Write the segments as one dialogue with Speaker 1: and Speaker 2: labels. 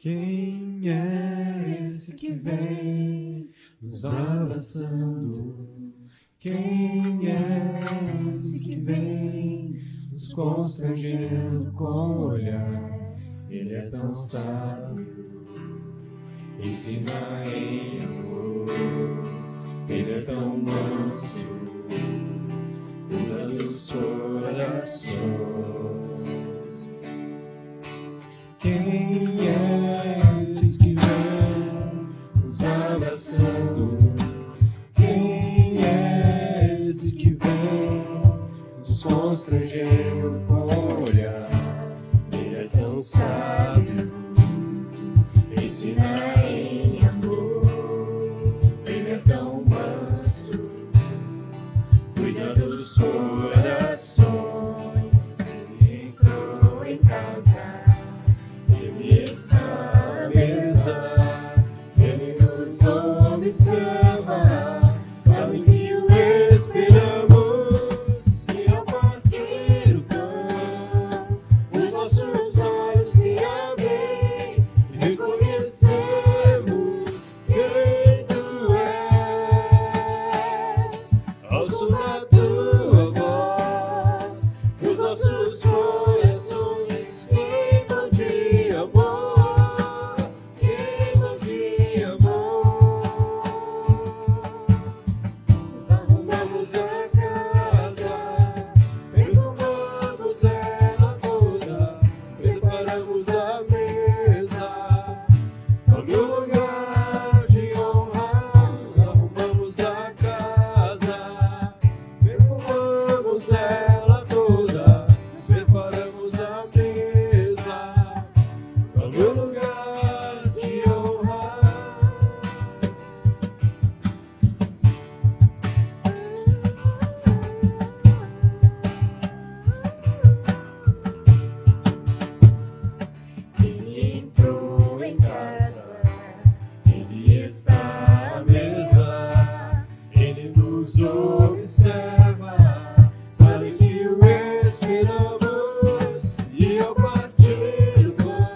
Speaker 1: Quem é esse que vem nos abraçando? Quem é esse que vem nos constrangendo com o olhar? Ele é tão sábio, ensina em amor. Ele é tão manso, cuida dos corações. Quem é esse que vem nos abraçando? Quem é esse que vem nos constrangendo com o olhar? Ele é tão sábio, ensina em amor. Ele é tão manso, cuida dos corações. Ele entrou em casa, ele está à mesa, ele nos observa, sabe que o esperamos, e ao partir o pão, os nossos olhos se abrem e reconhecemos quem tu és. Ao som da tua voz, os nossos corações queimam de amor, queimam de amor. Nós arrumamos a casa, perfumamos ela toda, preparamos a mesa, no meu lugar de honra. Nós arrumamos a casa, perfumamos ela toda, nós preparamos a mesa, no meu lugar de honra. Ele entrou em casa, ele está à mesa, ele nos observa, sabe que o esperamos, e ao partir o pão,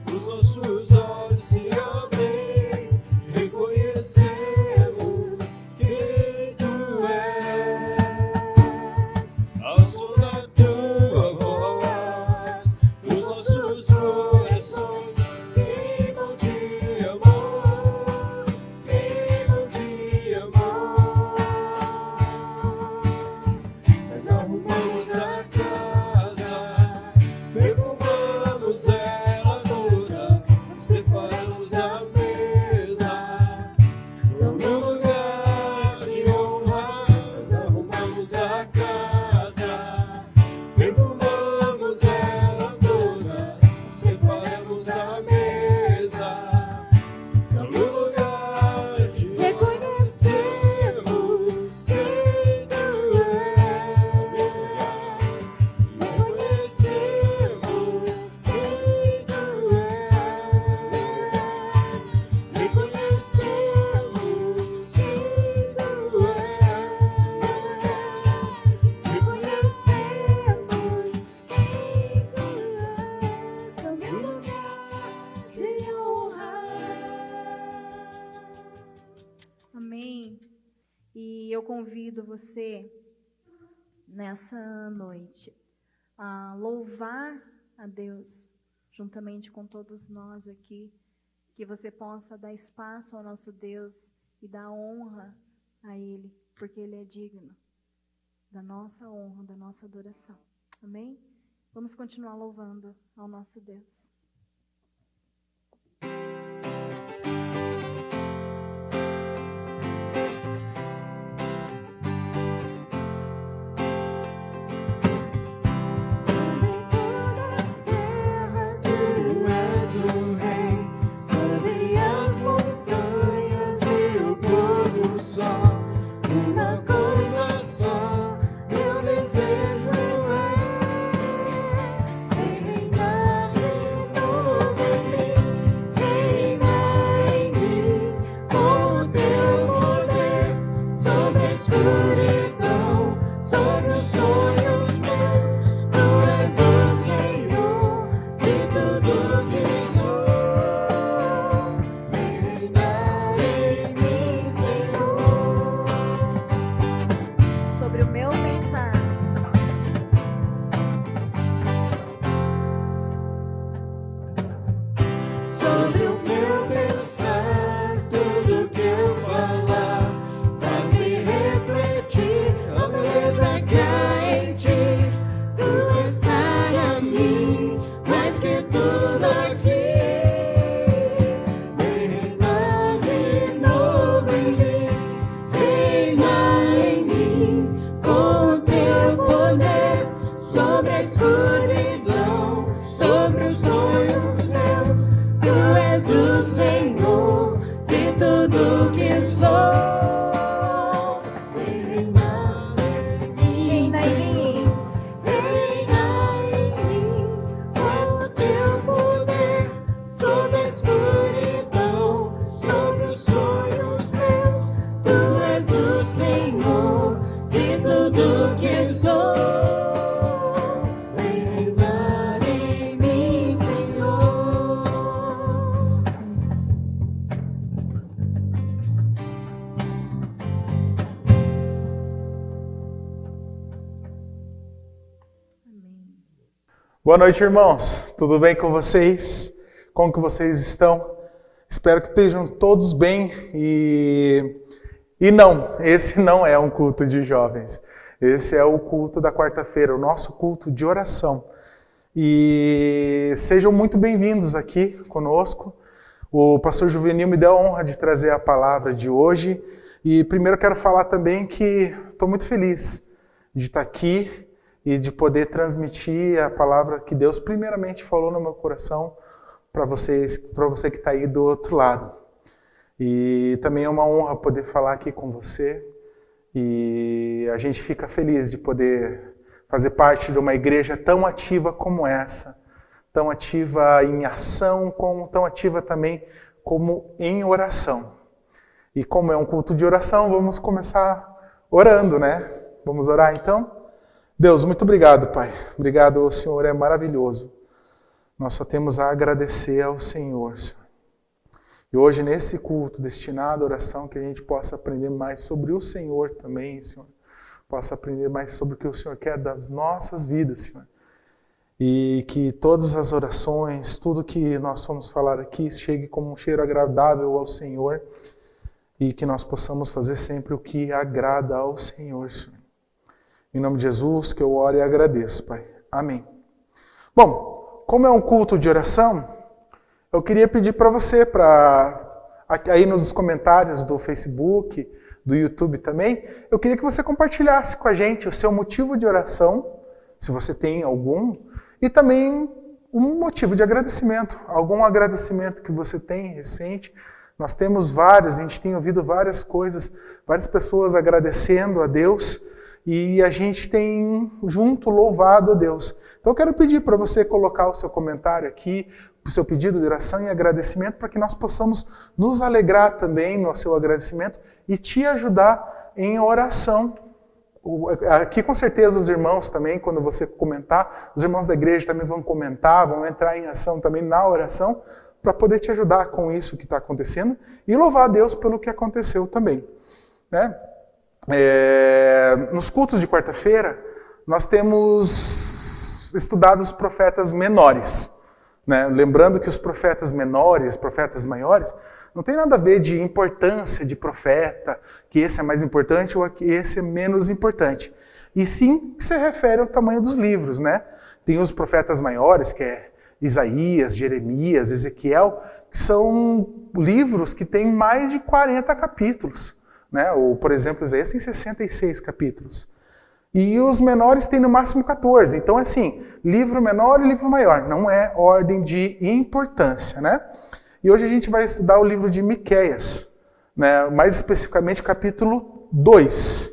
Speaker 1: os nossos olhos se abrem, reconhecemos quem tu és. Ao som da tua voz, os nossos corações queimam de amor, queimam de amor. Nós arrumamos a casa, perfumamos ela toda, nós preparamos a mesa, no meu lugar de honra. Nós arrumamos a casa, perfumamos ela toda, nós preparamos a mesa, no meu lugar de honra. Reconhecemos quem tu és, reconhecemos quem tu és, reconhecemos quem tu és, reconhecemos quem tu és, no meu lugar de honra.
Speaker 2: Amém. E eu convido você nessa noite a louvar a Deus juntamente com todos nós aqui, que você possa dar espaço ao nosso Deus e dar honra a Ele, porque Ele é digno da nossa honra, da nossa adoração. Amém? Vamos continuar louvando ao nosso Deus.
Speaker 1: Sobre toda a terra tu és o rei, sobre as montanhas e o pôr do sol. Uma coisa só eu desejo é reinar de novo em mim, reinar em mim com o teu poder sobre a escuridão, sobre os sonhos meus. Tu és o Senhor de tudo que sou. tudo que sou.
Speaker 3: Boa noite, irmãos. Tudo bem com vocês? Como que vocês estão? Espero que estejam todos bem. E não, esse não é um culto de jovens. Esse é o culto da quarta-feira, o nosso culto de oração. E sejam muito bem-vindos aqui conosco. O pastor Juvenil me deu a honra de trazer a palavra de hoje. E primeiro eu quero falar também que estou muito feliz de estar aqui e de poder transmitir a palavra que Deus primeiramente falou no meu coração para você que está aí do outro lado. E também é uma honra poder falar aqui com você, e a gente fica feliz de poder fazer parte de uma igreja tão ativa como essa, tão ativa em ação, tão ativa também como em oração. E como é um culto de oração, vamos começar orando, né? Vamos orar então? Deus, muito obrigado, Pai. Obrigado, o Senhor é maravilhoso. Nós só temos a agradecer ao Senhor, Senhor. E hoje, nesse culto destinado à oração, que a gente possa aprender mais sobre o Senhor também, Senhor. Possa aprender mais sobre o que o Senhor quer das nossas vidas, Senhor. E que todas as orações, tudo que nós vamos falar aqui, chegue como um cheiro agradável ao Senhor. E que nós possamos fazer sempre o que agrada ao Senhor, Senhor. Em nome de Jesus, que eu oro e agradeço, Pai. Amém. Bom, como é um culto de oração, eu queria pedir para você, aí nos comentários do Facebook, do YouTube também, eu queria que você compartilhasse com a gente o seu motivo de oração, se você tem algum, e também um motivo de agradecimento, algum agradecimento que você tem recente. Nós temos vários, a gente tem ouvido várias coisas, várias pessoas agradecendo a Deus, e a gente tem junto louvado a Deus. Então eu quero pedir para você colocar o seu comentário aqui, o seu pedido de oração e agradecimento, para que nós possamos nos alegrar também no seu agradecimento e te ajudar em oração. Aqui com certeza os irmãos também, quando você comentar, os irmãos da igreja também vão comentar, vão entrar em ação também na oração, para poder te ajudar com isso que está acontecendo e louvar a Deus pelo que aconteceu também, né? Nos cultos de quarta-feira, nós temos estudado os profetas menores, né? Lembrando que os profetas menores, profetas maiores, não tem nada a ver de importância de profeta, que esse é mais importante ou que esse é menos importante. E sim, se refere ao tamanho dos livros, né? Tem os profetas maiores, que é Isaías, Jeremias, Ezequiel, que são livros que têm mais de 40 capítulos. Né? Ou, por exemplo, Isaías tem 66 capítulos. E os menores têm no máximo 14. Então, assim, livro menor e livro maior. Não é ordem de importância, né? E hoje a gente vai estudar o livro de Miqueias, né? Mais especificamente o capítulo 2.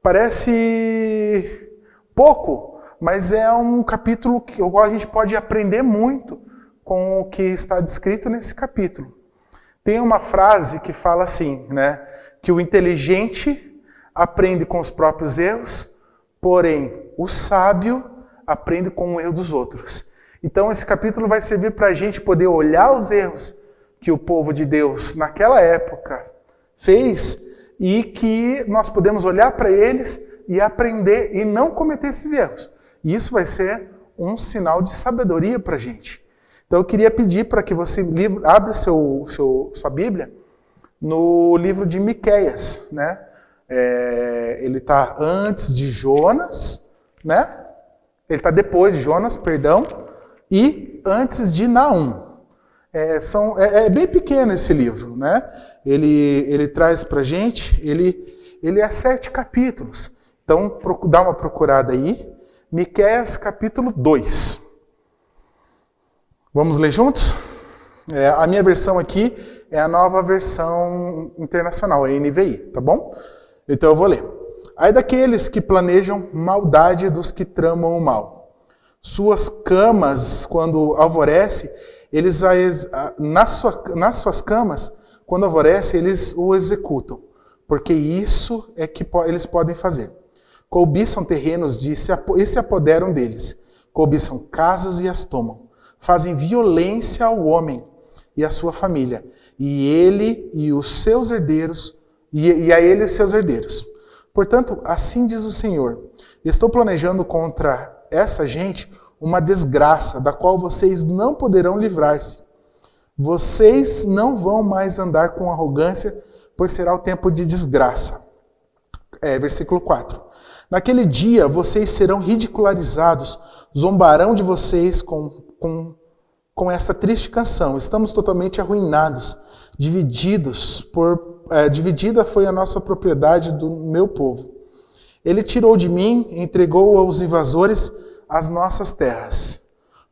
Speaker 3: Parece pouco, mas é um capítulo que a gente pode aprender muito com o que está descrito nesse capítulo. Tem uma frase que fala assim, né? Que o inteligente aprende com os próprios erros, porém o sábio aprende com o erro dos outros. Então esse capítulo vai servir para a gente poder olhar os erros que o povo de Deus naquela época fez e que nós podemos olhar para eles e aprender e não cometer esses erros. E isso vai ser um sinal de sabedoria para a gente. Então eu queria pedir para que você abra sua Bíblia no livro de Miqueias, né? Ele está antes de Jonas, né? Ele está depois de Jonas, perdão, e antes de Naum. É bem pequeno esse livro, né? Ele traz para a gente, ele é 7 capítulos. Então, dá uma procurada aí. Miqueias capítulo 2. Vamos ler juntos? A minha versão aqui é a nova versão internacional, a NVI, tá bom? Então eu vou ler. Ai daqueles que planejam maldade dos que tramam o mal. Suas camas, quando alvorece, eles nas suas camas, quando alvorece, eles o executam, porque isso é que eles podem fazer. Cobiçam terrenos e se apoderam deles. Cobiçam casas e as tomam. Fazem violência ao homem e à sua família, e ele e os seus herdeiros, e a ele e os seus herdeiros. Portanto, assim diz o Senhor: estou planejando contra essa gente uma desgraça, da qual vocês não poderão livrar-se. Vocês não vão mais andar com arrogância, pois será o tempo de desgraça. Versículo 4. Naquele dia vocês serão ridicularizados, zombarão de vocês com essa triste canção. Estamos totalmente arruinados, dividida foi a nossa propriedade do meu povo. Ele tirou de mim, entregou aos invasores as nossas terras.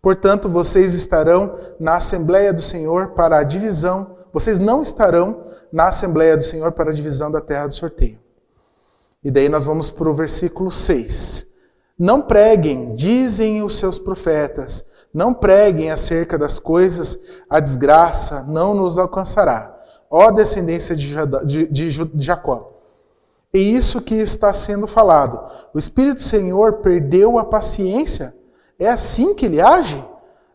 Speaker 3: Portanto, vocês estarão na Assembleia do Senhor para a divisão. Vocês não estarão na Assembleia do Senhor para a divisão da terra do sorteio. E daí nós vamos para o versículo 6. Não preguem, dizem os seus profetas, não preguem acerca das coisas, a desgraça não nos alcançará, ó descendência de Jacó. É isso que está sendo falado. O Espírito do Senhor perdeu a paciência? É assim que ele age?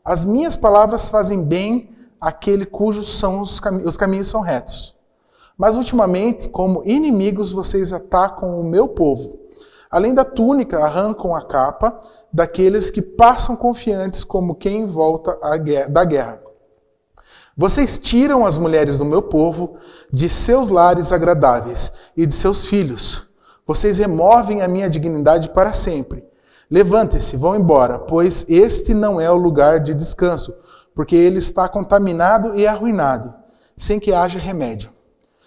Speaker 3: As minhas palavras fazem bem àquele cujos os caminhos são retos. Mas ultimamente, como inimigos, vocês atacam o meu povo. Além da túnica, arrancam a capa daqueles que passam confiantes como quem volta da guerra. Vocês tiram as mulheres do meu povo de seus lares agradáveis e de seus filhos. Vocês removem a minha dignidade para sempre. Levantem-se, vão embora, pois este não é o lugar de descanso, porque ele está contaminado e arruinado, sem que haja remédio.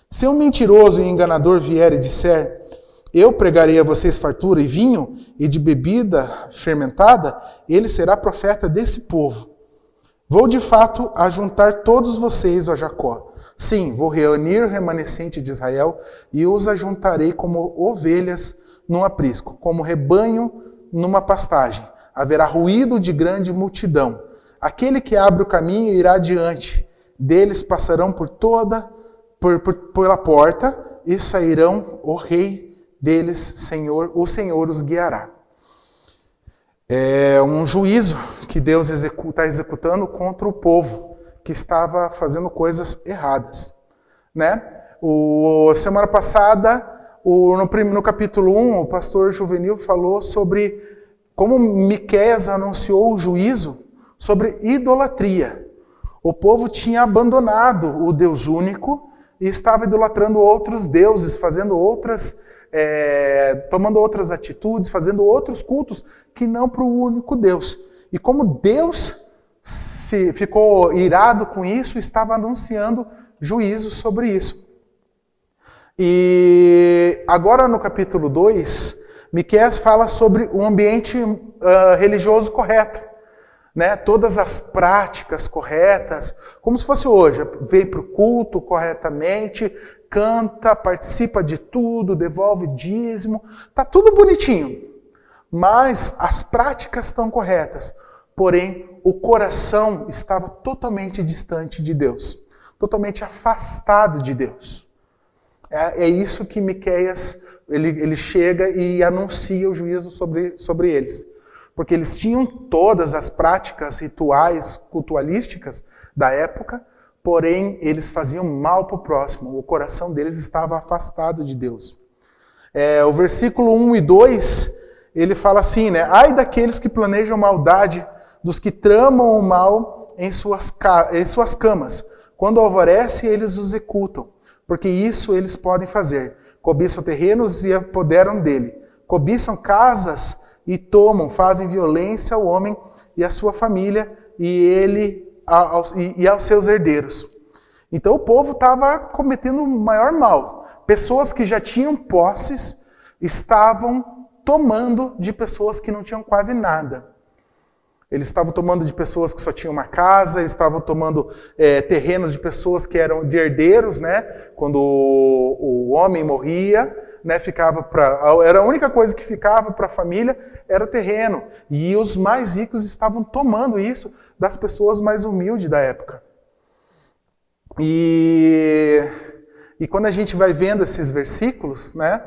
Speaker 3: Se um mentiroso e enganador vier e disser: eu pregarei a vocês fartura e vinho e de bebida fermentada, ele será profeta desse povo. Vou de fato ajuntar todos vocês a Jacó. Sim, vou reunir o remanescente de Israel e os ajuntarei como ovelhas num aprisco, como rebanho numa pastagem. Haverá ruído de grande multidão. Aquele que abre o caminho irá adiante. Deles passarão pela porta e sairão o rei deles, o Senhor os guiará. É um juízo que Deus está executando contra o povo que estava fazendo coisas erradas. Né? Semana passada, no capítulo 1, o pastor Juvenil falou sobre como Miqueias anunciou o juízo sobre idolatria. O povo tinha abandonado o Deus único e estava idolatrando outros deuses, tomando outras atitudes, fazendo outros cultos que não para o único Deus. E como Deus ficou irado com isso, estava anunciando juízo sobre isso. E agora no capítulo 2, Miqueias fala sobre o ambiente religioso correto. Né? Todas as práticas corretas, como se fosse hoje, vem para o culto corretamente, canta, participa de tudo, devolve dízimo, está tudo bonitinho. Mas as práticas estão corretas, porém o coração estava totalmente distante de Deus, totalmente afastado de Deus. É isso que Miqueias ele chega e anuncia o juízo sobre eles. Porque eles tinham todas as práticas rituais, cultualísticas da época, porém eles faziam mal para o próximo, o coração deles estava afastado de Deus. O versículo 1 e 2, ele fala assim, né? Ai daqueles que planejam maldade, dos que tramam o mal em suas camas. Quando alvorece, eles os executam, porque isso eles podem fazer. Cobiçam terrenos e apoderam dele. Cobiçam casas e tomam, fazem violência ao homem e à sua família e aos seus herdeiros. Então o povo estava cometendo o maior mal. Pessoas que já tinham posses estavam tomando de pessoas que não tinham quase nada. Eles estavam tomando de pessoas que só tinham uma casa, eles estavam tomando terrenos de pessoas que eram de herdeiros, né? Quando o homem morria, né? Era a única coisa que ficava para a família, era o terreno. E os mais ricos estavam tomando isso das pessoas mais humildes da época. E quando a gente vai vendo esses versículos, né?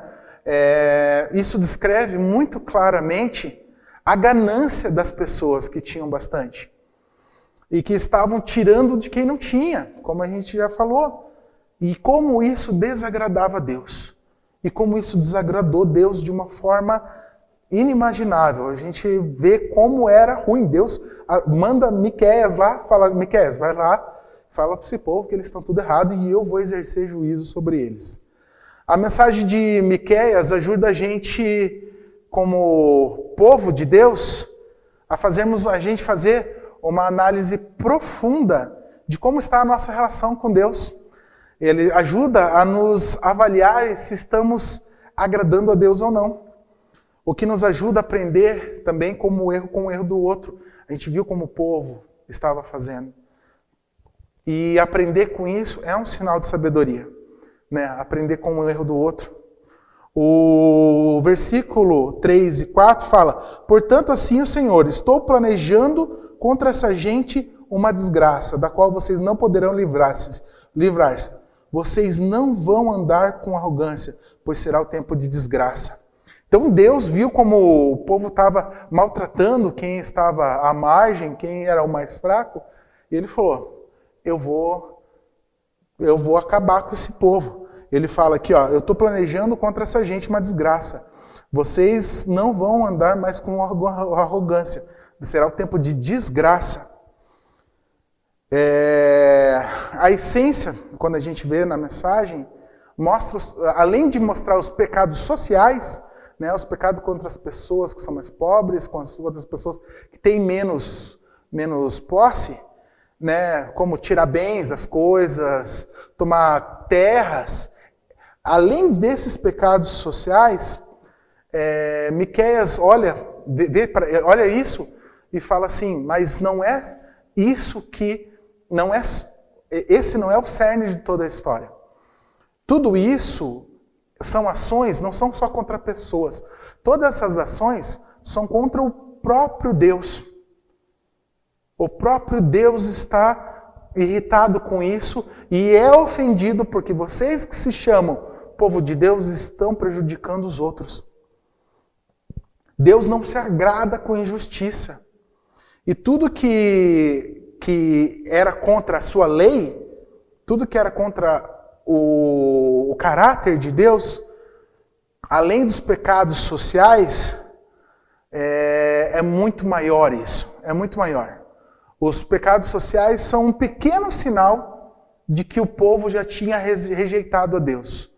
Speaker 3: Isso descreve muito claramente a ganância das pessoas que tinham bastante e que estavam tirando de quem não tinha, como a gente já falou. E como isso desagradava a Deus. E como isso desagradou Deus de uma forma inimaginável. A gente vê como era ruim. Deus manda Miqueias lá, fala, Miqueias, vai lá, fala para esse povo que eles estão tudo errado e eu vou exercer juízo sobre eles. A mensagem de Miqueias ajuda a gente, como povo de Deus, a gente fazer uma análise profunda de como está a nossa relação com Deus. Ele ajuda a nos avaliar se estamos agradando a Deus ou não. O que nos ajuda a aprender também com o erro do outro. A gente viu como o povo estava fazendo. E aprender com isso é um sinal de sabedoria, né? Aprender com o erro do outro. O versículo 3 e 4 fala: portanto, assim o Senhor, estou planejando contra essa gente uma desgraça, da qual vocês não poderão livrar-se. Vocês não vão andar com arrogância, pois será o tempo de desgraça. Então Deus viu como o povo estava maltratando quem estava à margem, quem era o mais fraco, e ele falou: eu vou acabar com esse povo. Ele fala aqui, ó, eu estou planejando contra essa gente uma desgraça. Vocês não vão andar mais com arrogância. Será o tempo de desgraça. A essência, quando a gente vê na mensagem, mostra, além de mostrar os pecados sociais, né, os pecados contra as pessoas que são mais pobres, com as outras pessoas que têm menos posse, né, como tirar bens das coisas, tomar terras. Além desses pecados sociais, Miqueias olha isso e fala assim, mas não é isso que esse não é o cerne de toda a história. Tudo isso são ações, não são só contra pessoas. Todas essas ações são contra o próprio Deus. O próprio Deus está irritado com isso e é ofendido porque vocês que se chamam povo de Deus estão prejudicando os outros. Deus não se agrada com injustiça. E tudo que era contra a sua lei, tudo que era contra o caráter de Deus, além dos pecados sociais, é muito maior isso. É muito maior. Os pecados sociais são um pequeno sinal de que o povo já tinha rejeitado a Deus.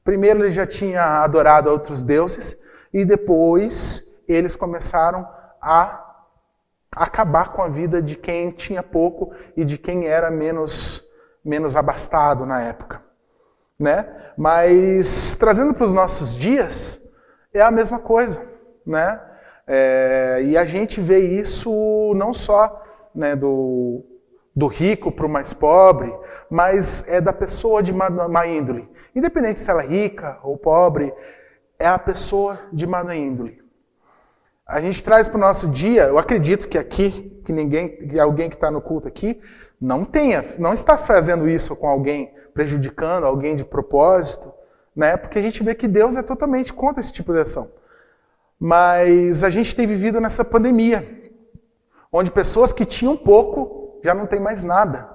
Speaker 3: Primeiro ele já tinha adorado a outros deuses e depois eles começaram a acabar com a vida de quem tinha pouco e de quem era menos abastado na época, né? Mas trazendo para os nossos dias é a mesma coisa, né? E a gente vê isso não só, né, do rico para o mais pobre, mas é da pessoa de má índole. Independente se ela é rica ou pobre, é a pessoa de má índole. A gente traz para o nosso dia, eu acredito que aqui, que alguém que está no culto aqui, não está fazendo isso com alguém, prejudicando alguém de propósito, né? Porque a gente vê que Deus é totalmente contra esse tipo de ação. Mas a gente tem vivido nessa pandemia, onde pessoas que tinham pouco já não têm mais nada.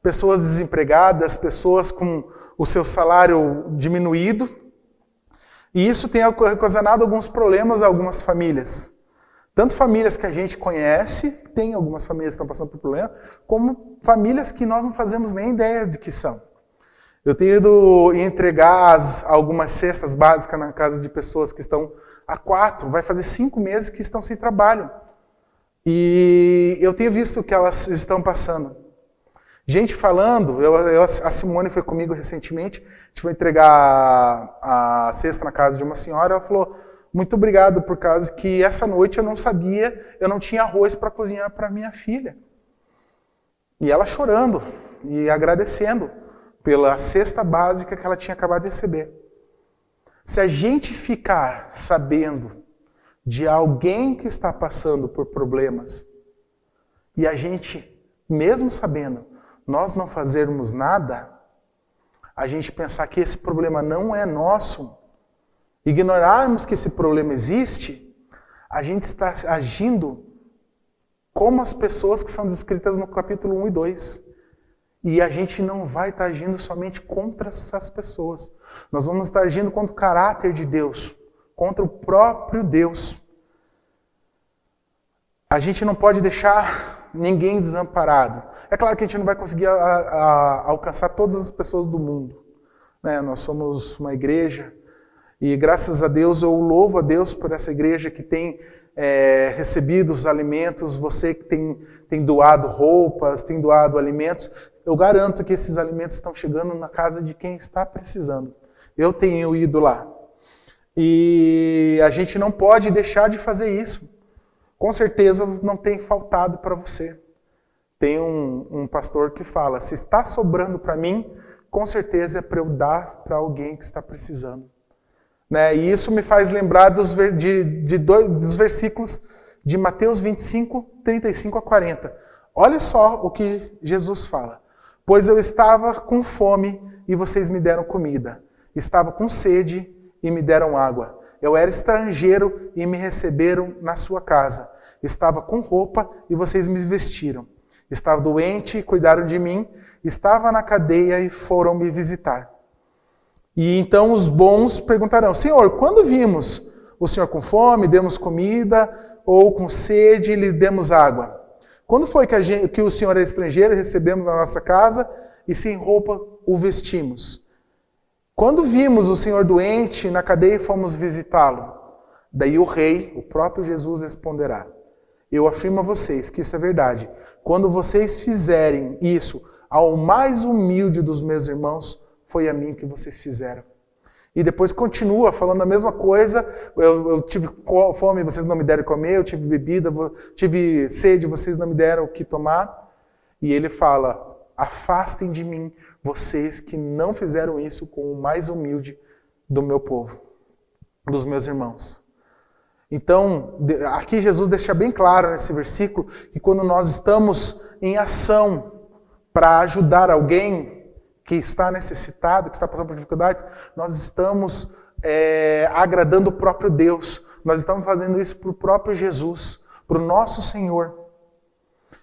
Speaker 3: Pessoas desempregadas, pessoas com o seu salário diminuído. E isso tem ocasionado alguns problemas a algumas famílias. Tanto famílias que a gente conhece, tem algumas famílias que estão passando por problema, como famílias que nós não fazemos nem ideia de que são. Eu tenho ido entregar algumas cestas básicas na casa de pessoas que estão há 4, vai fazer 5 meses que estão sem trabalho. E eu tenho visto o que elas estão passando. Gente falando, a Simone foi comigo recentemente, a gente foi entregar a cesta na casa de uma senhora, ela falou, Muito obrigado por causa que essa noite eu não sabia, eu não tinha arroz para cozinhar para minha filha. E ela chorando e agradecendo pela cesta básica que ela tinha acabado de receber. Se a gente ficar sabendo de alguém que está passando por problemas e a gente, mesmo sabendo, nós não fazermos nada, a gente pensar que esse problema não é nosso, ignorarmos que esse problema existe, a gente está agindo como as pessoas que são descritas no capítulo 1 e 2. E a gente não vai estar agindo somente contra essas pessoas. Nós vamos estar agindo contra o caráter de Deus, contra o próprio Deus. A gente não pode deixar ninguém desamparado. É claro que a gente não vai conseguir alcançar todas as pessoas do mundo, né? Nós somos uma igreja e graças a Deus eu louvo a Deus por essa igreja que tem recebido os alimentos, você que tem doado roupas, tem doado alimentos. Eu garanto que esses alimentos estão chegando na casa de quem está precisando. Eu tenho ido lá. E a gente não pode deixar de fazer isso. Com certeza não tem faltado para você. Tem um pastor que fala, se está sobrando para mim, com certeza é para eu dar para alguém que está precisando. Né? E isso me faz lembrar dos versículos de Mateus 25, 35 a 40. Olha só o que Jesus fala. Pois eu estava com fome e vocês me deram comida. Estava com sede e me deram água. Eu era estrangeiro e me receberam na sua casa. Estava com roupa e vocês me vestiram. Estava doente e cuidaram de mim. Estava na cadeia e foram me visitar. E então os bons perguntarão, Senhor, quando vimos o Senhor com fome, demos comida, ou com sede e lhe demos água? Quando foi que o Senhor é estrangeiro e recebemos na nossa casa e sem roupa o vestimos? Quando vimos o Senhor doente na cadeia e fomos visitá-lo? Daí o rei, o próprio Jesus, responderá, eu afirmo a vocês que isso é verdade. Quando vocês fizerem isso ao mais humilde dos meus irmãos, foi a mim que vocês fizeram. E depois continua falando a mesma coisa. Eu tive fome, vocês não me deram comer. Eu tive bebida, tive sede, vocês não me deram o que tomar. E ele fala, afastem de mim vocês que não fizeram isso com o mais humilde do meu povo, dos meus irmãos. Então, aqui Jesus deixa bem claro nesse versículo que quando nós estamos em ação para ajudar alguém que está necessitado, que está passando por dificuldades, nós estamos agradando o próprio Deus. Nós estamos fazendo isso para o próprio Jesus, para o nosso Senhor.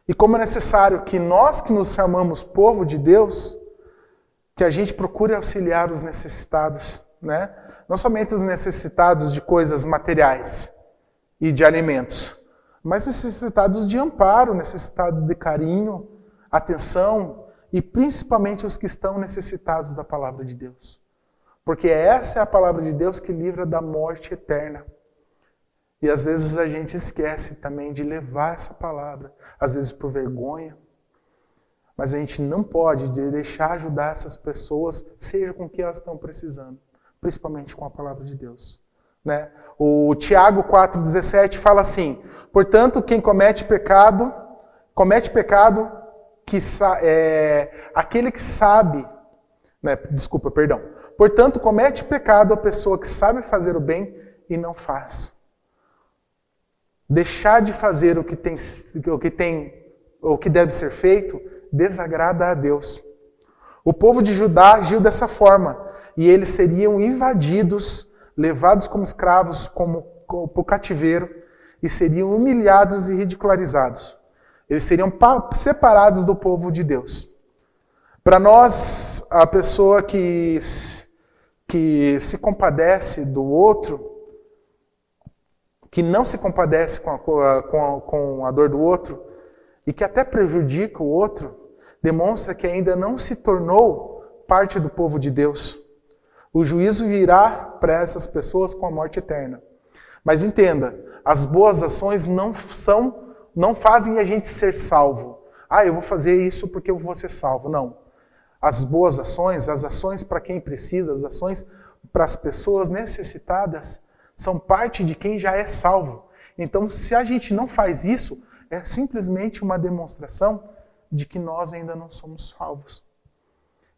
Speaker 3: E como é necessário que nós que nos chamamos povo de Deus, que a gente procure auxiliar os necessitados, né? Não somente os necessitados de coisas materiais e de alimentos, mas necessitados de amparo, necessitados de carinho, atenção, e principalmente os que estão necessitados da palavra de Deus. Porque essa é a palavra de Deus que livra da morte eterna. E às vezes a gente esquece também de levar essa palavra, às vezes por vergonha. Mas a gente não pode deixar ajudar essas pessoas, seja com o que elas estão precisando, principalmente com a palavra de Deus. Né? O Tiago 4,17 fala assim, portanto, quem comete pecado aquele que sabe, portanto, comete pecado a pessoa que sabe fazer o bem e não faz. Deixar de fazer o que deve ser feito desagrada a Deus. O povo de Judá agiu dessa forma e eles seriam invadidos, levados como escravos para o cativeiro e seriam humilhados e ridicularizados. Eles seriam separados do povo de Deus. Para nós, a pessoa que se compadece do outro, que não se compadece com a dor do outro, e que até prejudica o outro, demonstra que ainda não se tornou parte do povo de Deus. O juízo virá para essas pessoas com a morte eterna. Mas entenda, as boas ações não fazem a gente ser salvo. Eu vou fazer isso porque eu vou ser salvo. Não. As boas ações, as ações para quem precisa, as ações para as pessoas necessitadas, são parte de quem já é salvo. Então, se a gente não faz isso, é simplesmente uma demonstração de que nós ainda não somos salvos.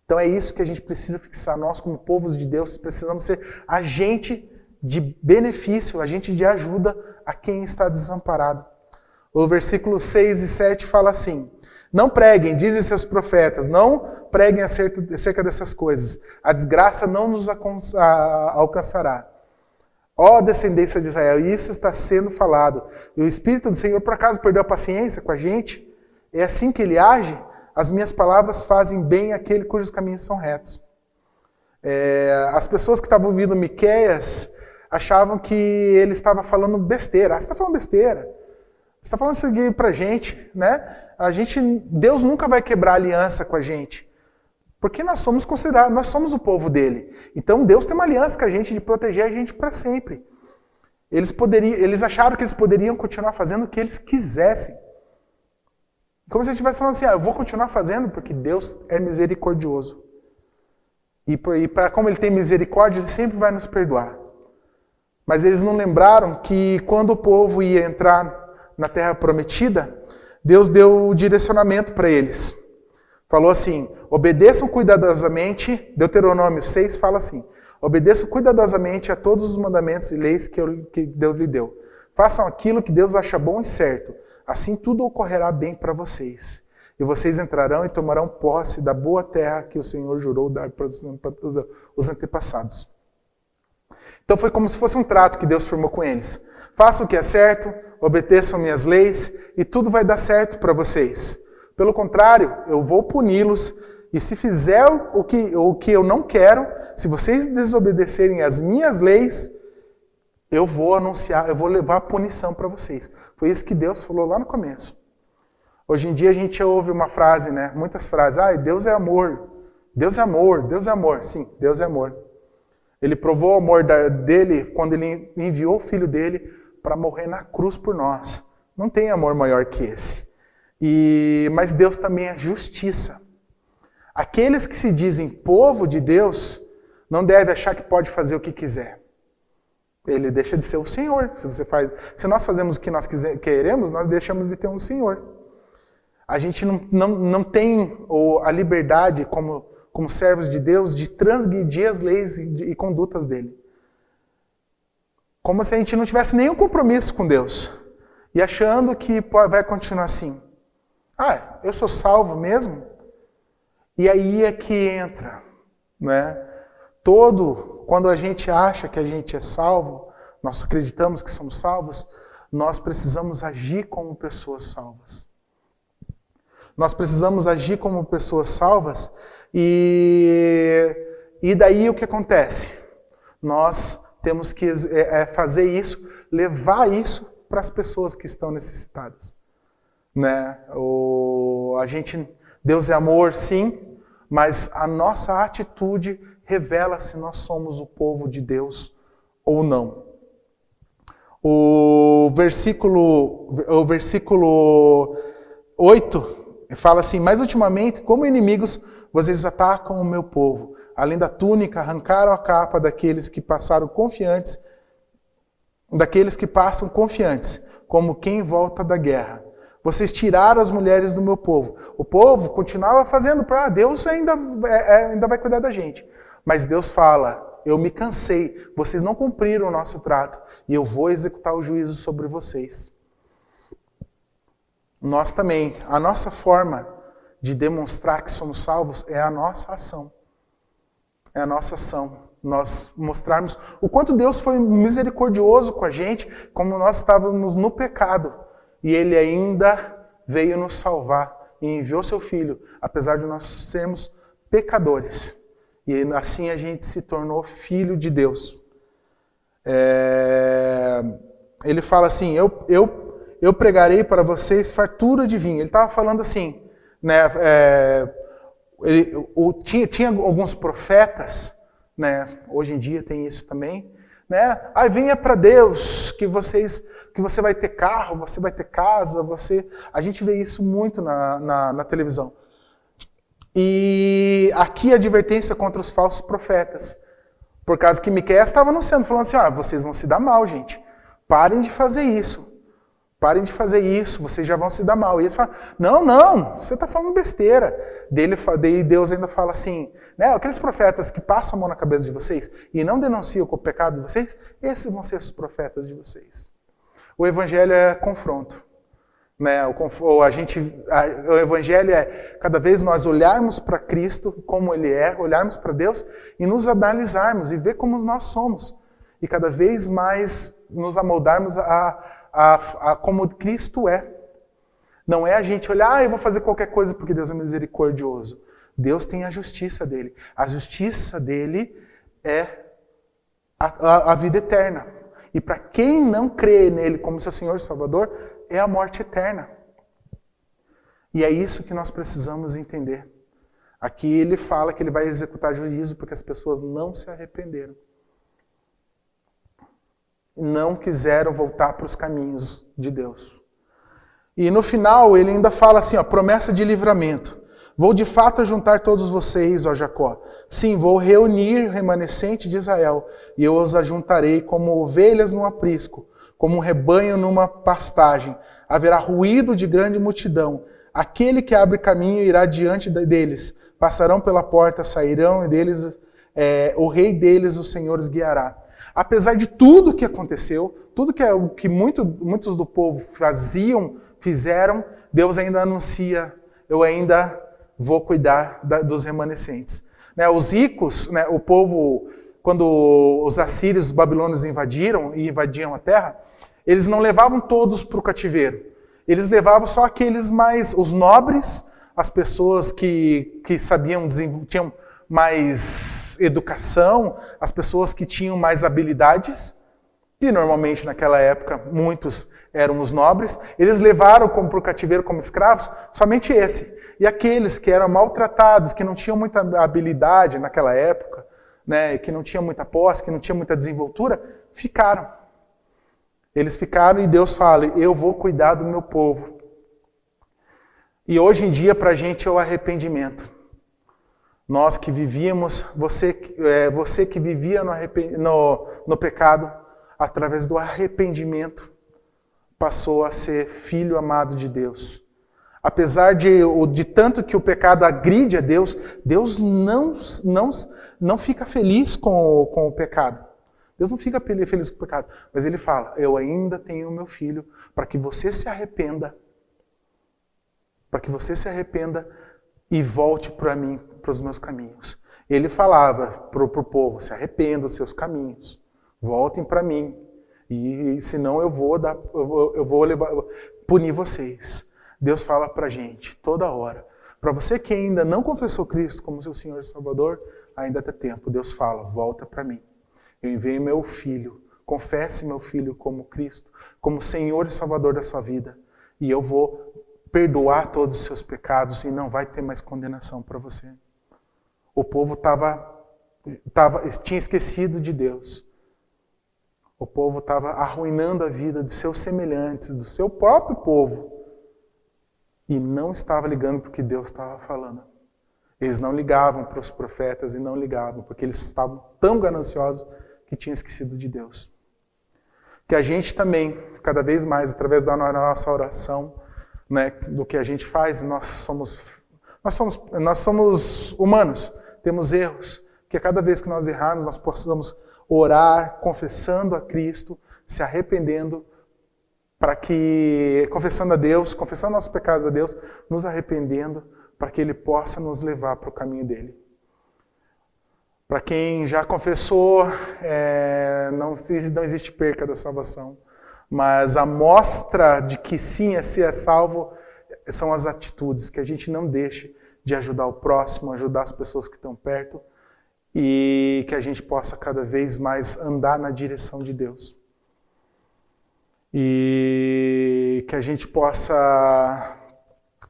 Speaker 3: Então é isso que a gente precisa fixar. Nós, como povos de Deus, precisamos ser agente de benefício, agente de ajuda a quem está desamparado. O versículo 6 e 7 fala assim: não preguem, dizem seus profetas, não preguem acerca dessas coisas. A desgraça não nos alcançará. Ó descendência de Israel, isso está sendo falado. E o Espírito do Senhor, por acaso, perdeu a paciência com a gente? É assim que ele age? As minhas palavras fazem bem àquele cujos caminhos são retos. As pessoas que estavam ouvindo Miqueias achavam que ele estava falando besteira. Você está falando besteira. Você está falando isso aqui pra gente, né? Deus nunca vai quebrar aliança com a gente. Porque nós somos considerados, nós somos o povo dele. Então Deus tem uma aliança com a gente de proteger a gente para sempre. Eles acharam que eles poderiam continuar fazendo o que eles quisessem. Como se eles estivessem falando assim, eu vou continuar fazendo porque Deus é misericordioso. E como ele tem misericórdia, ele sempre vai nos perdoar. Mas eles não lembraram que quando o povo ia entrar na terra prometida, Deus deu o direcionamento para eles. Falou assim, obedeçam cuidadosamente, Deuteronômio 6 fala assim, obedeçam cuidadosamente a todos os mandamentos e leis que Deus lhe deu. Façam aquilo que Deus acha bom e certo. Assim tudo ocorrerá bem para vocês. E vocês entrarão e tomarão posse da boa terra que o Senhor jurou dar para os antepassados. Então foi como se fosse um trato que Deus firmou com eles. Façam o que é certo, obedeçam minhas leis e tudo vai dar certo para vocês. Pelo contrário, eu vou puni-los e se fizer o que eu não quero, se vocês desobedecerem às minhas leis, eu vou anunciar, eu vou levar a punição para vocês. Foi isso que Deus falou lá no começo. Hoje em dia a gente ouve uma frase, né? Muitas frases. Deus é amor. Deus é amor. Deus é amor. Sim, Deus é amor. Ele provou o amor dele quando ele enviou o Filho dele para morrer na cruz por nós. Não tem amor maior que esse. Mas Deus também é justiça. Aqueles que se dizem povo de Deus não devem achar que pode fazer o que quiser. Ele deixa de ser o Senhor. Se nós fazemos o que nós queremos, nós deixamos de ter um Senhor. A gente não tem a liberdade, como servos de Deus, de transgredir as leis e condutas dele. Como se a gente não tivesse nenhum compromisso com Deus. E achando que vai continuar assim. Eu sou salvo mesmo? E aí é que entra, né? Quando a gente acha que a gente é salvo, nós acreditamos que somos salvos, nós precisamos agir como pessoas salvas. Nós precisamos agir como pessoas salvas e daí o que acontece? Nós temos que fazer isso, levar isso para as pessoas que estão necessitadas. Né? Deus é amor, sim, mas a nossa atitude revela se nós somos o povo de Deus ou não. O versículo 8 fala assim, mas ultimamente, como inimigos, vocês atacam o meu povo. Além da túnica, arrancaram a capa daqueles que passam confiantes, como quem volta da guerra. Vocês tiraram as mulheres do meu povo. O povo continuava fazendo para Deus ainda vai cuidar da gente. Mas Deus fala, eu me cansei, vocês não cumpriram o nosso trato e eu vou executar o juízo sobre vocês. Nós também, a nossa forma de demonstrar que somos salvos é a nossa ação. É a nossa ação. Nós mostrarmos o quanto Deus foi misericordioso com a gente, como nós estávamos no pecado. E Ele ainda veio nos salvar e enviou seu Filho, apesar de nós sermos pecadores. E assim a gente se tornou filho de Deus. Ele fala assim, eu pregarei para vocês fartura de vinho. Ele estava falando assim, né, tinha alguns profetas, né, hoje em dia tem isso também, né, venha para Deus que você vai ter carro, você vai ter casa, a gente vê isso muito na televisão. E aqui a advertência contra os falsos profetas. Por causa que Miqueias estava anunciando, falando assim, vocês vão se dar mal, gente. Parem de fazer isso. Parem de fazer isso, vocês já vão se dar mal. E eles falam, não, você está falando besteira. Daí Deus ainda fala assim, né, aqueles profetas que passam a mão na cabeça de vocês e não denunciam o pecado de vocês, esses vão ser os profetas de vocês. O evangelho é confronto. Né? O evangelho é cada vez nós olharmos para Cristo como Ele é, olharmos para Deus e nos analisarmos e ver como nós somos. E cada vez mais nos amoldarmos a como Cristo é. Não é a gente olhar, eu vou fazer qualquer coisa porque Deus é misericordioso. Deus tem a justiça dele. A justiça dele é a vida eterna. E para quem não crê nele como seu Senhor e Salvador, é a morte eterna. E é isso que nós precisamos entender. Aqui ele fala que ele vai executar juízo porque as pessoas não se arrependeram. Não quiseram voltar para os caminhos de Deus. E no final ele ainda fala assim, promessa de livramento. Vou de fato juntar todos vocês, ó Jacó. Sim, vou reunir o remanescente de Israel, e eu os ajuntarei como ovelhas num aprisco, como um rebanho numa pastagem. Haverá ruído de grande multidão. Aquele que abre caminho irá diante deles. Passarão pela porta, sairão deles, o rei deles, o Senhor os guiará. Apesar de tudo que aconteceu, tudo que muitos do povo fizeram, Deus ainda anuncia, eu ainda vou cuidar dos remanescentes. Né, os ricos, né, o povo, quando os assírios, os babilônios invadiam a terra, eles não levavam todos para o cativeiro. Eles levavam só aqueles os nobres, as pessoas que tinham mais educação, as pessoas que tinham mais habilidades, e normalmente naquela época muitos eram os nobres, eles levaram para o cativeiro como escravos somente esse. E aqueles que eram maltratados, que não tinham muita habilidade naquela época, né, que não tinham muita posse, que não tinham muita desenvoltura, ficaram. Eles ficaram e Deus fala, eu vou cuidar do meu povo. E hoje em dia para a gente é o arrependimento. Nós que vivíamos, você que vivia no pecado, através do arrependimento, passou a ser filho amado de Deus. Apesar de tanto que o pecado agride a Deus, Deus não fica feliz com o pecado. Deus não fica feliz com o pecado. Mas Ele fala, eu ainda tenho o meu filho para que você se arrependa. Para que você se arrependa e volte para mim, para os meus caminhos. Ele falava para o povo, se arrependa dos seus caminhos. Voltem para mim. E senão eu vou punir vocês. Deus fala para a gente toda hora. Para você que ainda não confessou Cristo como seu Senhor e Salvador, ainda tem tempo. Deus fala, volta para mim. Eu enviei meu Filho. Confesse meu Filho como Cristo, como Senhor e Salvador da sua vida. E eu vou perdoar todos os seus pecados e não vai ter mais condenação para você. O povo tinha esquecido de Deus. O povo estava arruinando a vida de seus semelhantes, do seu próprio povo. E não estava ligando para o que Deus estava falando. Eles não ligavam para os profetas e não ligavam, porque eles estavam tão gananciosos que tinham esquecido de Deus. Que a gente também, cada vez mais, através da nossa oração, né, do que a gente faz, nós somos humanos, temos erros, que cada vez que nós errarmos, nós possamos orar, confessando a Cristo, se arrependendo, para que, confessando a Deus, confessando nossos pecados a Deus, nos arrependendo, para que Ele possa nos levar para o caminho dEle. Para quem já confessou, não existe perca da salvação. Mas a mostra de que sim, ser salvo, são as atitudes, que a gente não deixe de ajudar o próximo, ajudar as pessoas que estão perto, e que a gente possa cada vez mais andar na direção de Deus. E que a gente possa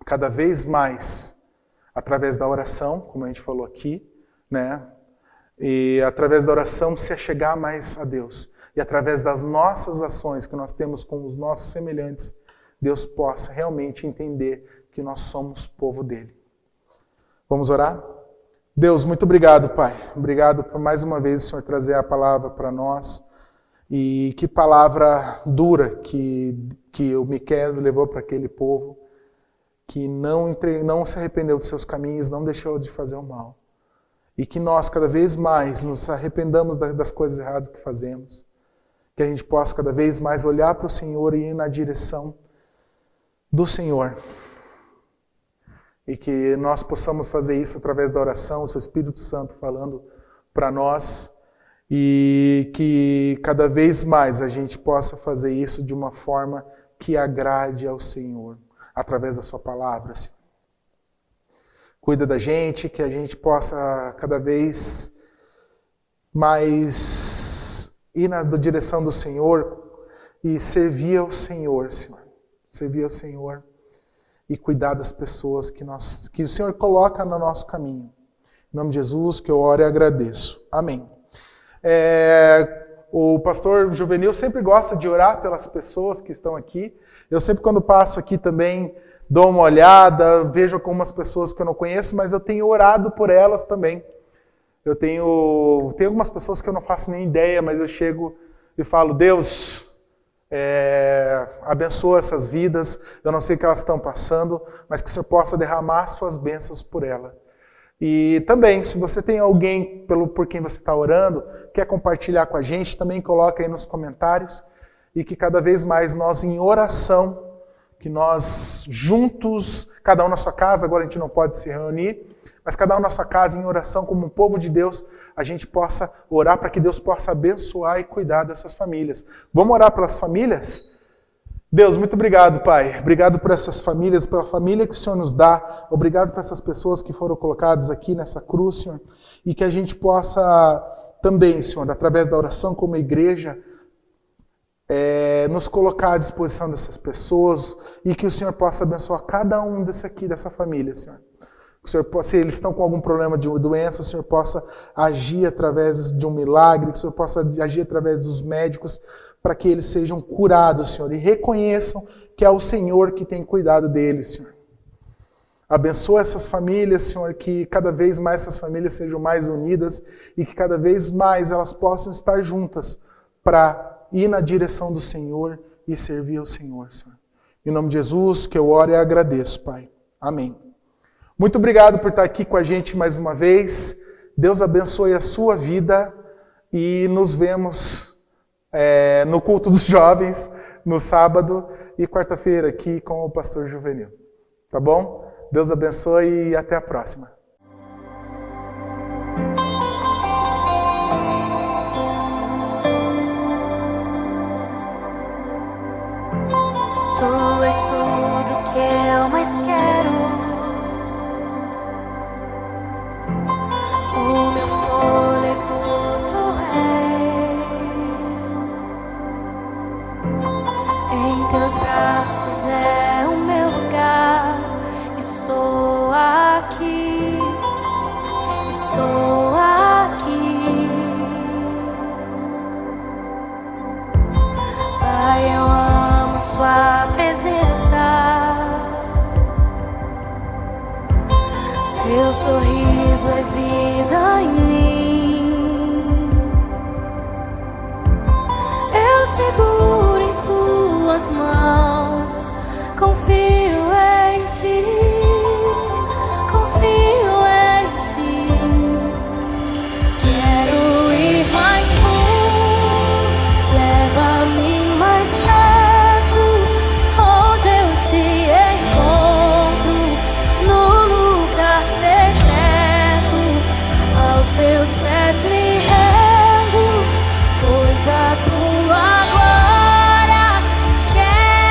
Speaker 3: cada vez mais, através da oração, como a gente falou aqui, né? E através da oração se achegar mais a Deus. E através das nossas ações que nós temos com os nossos semelhantes, Deus possa realmente entender que nós somos povo dele. Vamos orar? Deus, muito obrigado, Pai. Obrigado por mais uma vez o Senhor trazer a palavra para nós. E que palavra dura que o Miqueias levou para aquele povo, que não se arrependeu dos seus caminhos, não deixou de fazer o mal. E que nós, cada vez mais, nos arrependamos das coisas erradas que fazemos. Que a gente possa, cada vez mais, olhar para o Senhor e ir na direção do Senhor. E que nós possamos fazer isso através da oração, o seu Espírito Santo falando para nós. E que cada vez mais a gente possa fazer isso de uma forma que agrade ao Senhor, através da sua palavra, Senhor. Cuida da gente, que a gente possa cada vez mais ir na direção do Senhor e servir ao Senhor, Senhor. Servir ao Senhor e cuidar das pessoas que o Senhor coloca no nosso caminho. Em nome de Jesus, que eu oro e agradeço. Amém. O pastor Juvenil sempre gosta de orar pelas pessoas que estão aqui. Eu sempre, quando passo aqui também, dou uma olhada, vejo algumas pessoas que eu não conheço, mas eu tenho orado por elas também. Eu tenho algumas pessoas que eu não faço nem ideia, mas eu chego e falo, Deus, abençoa essas vidas, eu não sei o que elas estão passando, mas que o Senhor possa derramar suas bênçãos por ela. E também, se você tem alguém por quem você está orando, quer compartilhar com a gente, também coloca aí nos comentários, e que cada vez mais nós em oração, que nós juntos, cada um na sua casa, agora a gente não pode se reunir, mas cada um na sua casa em oração como um povo de Deus, a gente possa orar para que Deus possa abençoar e cuidar dessas famílias. Vamos orar pelas famílias? Deus, muito obrigado, Pai. Obrigado por essas famílias, pela família que o Senhor nos dá. Obrigado por essas pessoas que foram colocadas aqui nessa cruz, Senhor. E que a gente possa também, Senhor, através da oração como igreja, nos colocar à disposição dessas pessoas e que o Senhor possa abençoar cada um dessa família, Senhor. Que o Senhor, se eles estão com algum problema de doença, o Senhor possa agir através de um milagre, que o Senhor possa agir através dos médicos, para que eles sejam curados, Senhor, e reconheçam que é o Senhor que tem cuidado deles, Senhor. Abençoa essas famílias, Senhor, que cada vez mais essas famílias sejam mais unidas e que cada vez mais elas possam estar juntas para ir na direção do Senhor e servir ao Senhor, Senhor. Em nome de Jesus, que eu oro e agradeço, Pai. Amém. Muito obrigado por estar aqui com a gente mais uma vez. Deus abençoe a sua vida e nos vemos no culto dos jovens, no sábado e quarta-feira aqui com o pastor Juvenil. Tá bom? Deus abençoe e até a próxima.
Speaker 1: Tu és tudo que eu mais quero. O meu fôlego tu és. Em teus braços é o meu lugar. Estou aqui. Estou aqui. Pai, eu amo sua presença. Teu sorriso é vida em mim. Eu seguro em suas mãos. Confio em ti. Confio em ti. Quero ir mais fundo. Leva-me mais perto. Onde eu te encontro. No lugar secreto. Aos teus pés me rendo. Pois a tua glória quero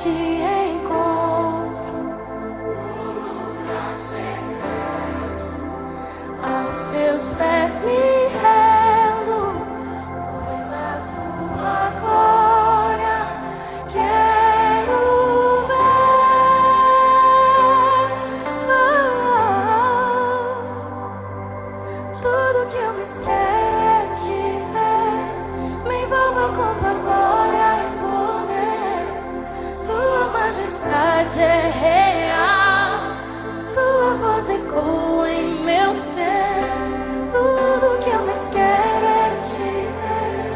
Speaker 1: te encontro. Aos teus pés me rendo, pois a tua glória quero ver. Tudo que eu me espero é te ver. Me envolva com tua glória e poder. Tua majestade é real, tua voz ecoa em meu ser. Tudo que eu mais quero é te ver.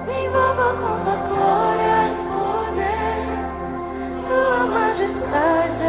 Speaker 1: Me envolva com tua glória e poder. Tua majestade é